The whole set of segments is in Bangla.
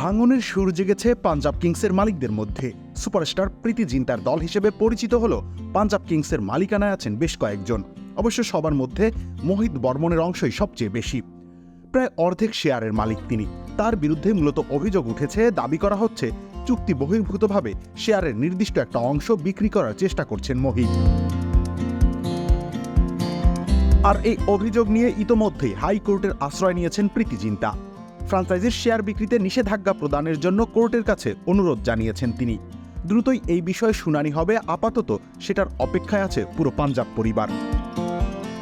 ভাঙনের সুর জেগেছে পাঞ্জাব কিংসের মালিকদের মধ্যে। সুপারস্টার প্রীতি জিন্টার দল হিসেবে পরিচিত হলো পাঞ্জাব কিংসের মালিকানায় আছেন বেশ কয়েকজন। অবশ্য সবার মধ্যে মোহিত বর্মনের অংশই সবচেয়ে বেশি, প্রায় অর্ধেক শেয়ারের মালিক তিনি। তার বিরুদ্ধে মূলত অভিযোগ উঠেছে, দাবি করা হচ্ছে চুক্তি বহির্ভূতভাবে শেয়ারের নির্দিষ্ট একটা অংশ বিক্রি করার চেষ্টা করছেন মোহিত। আর এই অভিযোগ নিয়ে ইতোমধ্যেই হাইকোর্টের আশ্রয় নিয়েছেন প্রীতি জিন্টা। ফ্রাঞ্চাইজির শেয়ার বিক্রিতে নিষেধাজ্ঞা প্রদানের জন্য কোর্টের কাছে অনুরোধ জানিয়েছেন তিনি। দ্রুতই এই বিষয়ে শুনানি হবে, আপাতত সেটার অপেক্ষায় আছে পুরো পাঞ্জাব পরিবার।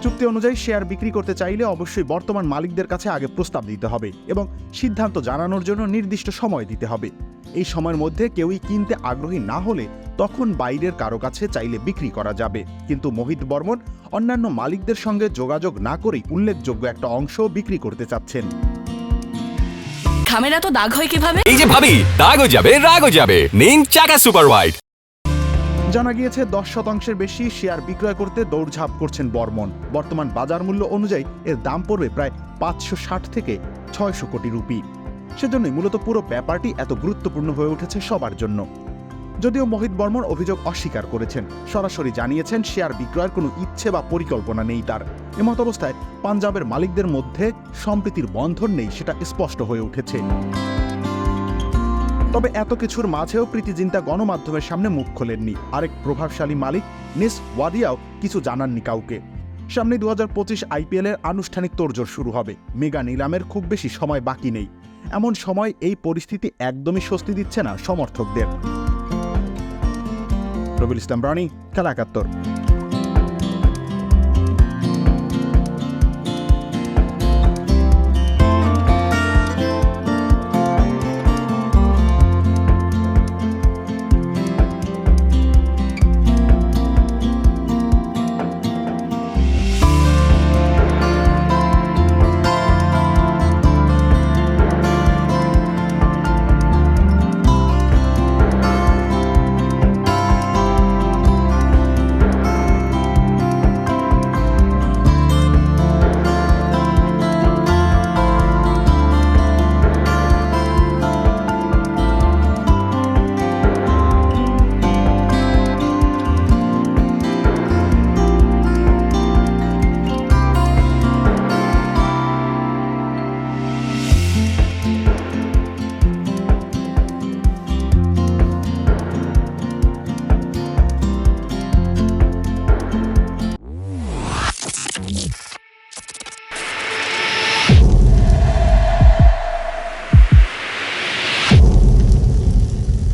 চুক্তি অনুযায়ী শেয়ার বিক্রি করতে চাইলে অবশ্যই বর্তমান মালিকদের কাছে আগে প্রস্তাব দিতে হবে এবং সিদ্ধান্ত জানানোর জন্য নির্দিষ্ট সময় দিতে হবে। এই সময়ের মধ্যে কেউই কিনতে আগ্রহী না হলে তখন বাইরের কারো কাছে চাইলে বিক্রি করা যাবে। কিন্তু মোহিত বর্মন অন্যান্য মালিকদের সঙ্গে যোগাযোগ না করেই উল্লেখযোগ্য একটা অংশ বিক্রি করতে চাচ্ছেন। খামেরা তো দাগ হয় কিভাবে? এই যে ভাবি, দাগও যাবে রাগও যাবে, নিন চাকা সুপার হোয়াইট। জানা গিয়েছে 10% বেশি শেয়ার বিক্রয় করতে দৌড়ঝাঁপ করছেন বর্মন। বর্তমান বাজার মূল্য অনুযায়ী এর দাম পড়বে প্রায় 560 থেকে 600 কোটি রুপি। সেজন্যই মূলত পুরো ব্যাপারটি এত গুরুত্বপূর্ণ হয়ে উঠেছে সবার জন্য। যদিও মোহিত বর্মন অভিযোগ অস্বীকার করেছেন, সরাসরি জানিয়েছেন শেয়ার বিক্রয়ের কোনো ইচ্ছে বা পরিকল্পনা নেই তার। এমত অবস্থায় পাঞ্জাবের মালিকদের মধ্যে সম্প্রীতির বন্ধন নেই, সেটা স্পষ্ট হয়ে উঠেছে। তবে এত কিছুর মাঝেও প্রীতি জিন্টা গণমাধ্যমের সামনে মুখ খোলেননি। আরেক প্রভাবশালী মালিক নিস ওয়াদিয়াও কিছু জানাননি কাউকে। সামনে 2025 IPL এর আনুষ্ঠানিক তোড়জোড় শুরু হবে। মেগা নিলামের খুব বেশি সময় বাকি নেই। এমন সময় এই পরিস্থিতি একদমই স্বস্তি দিচ্ছে না সমর্থকদের। রবিউল ইসলাম রানী, খেলা 71।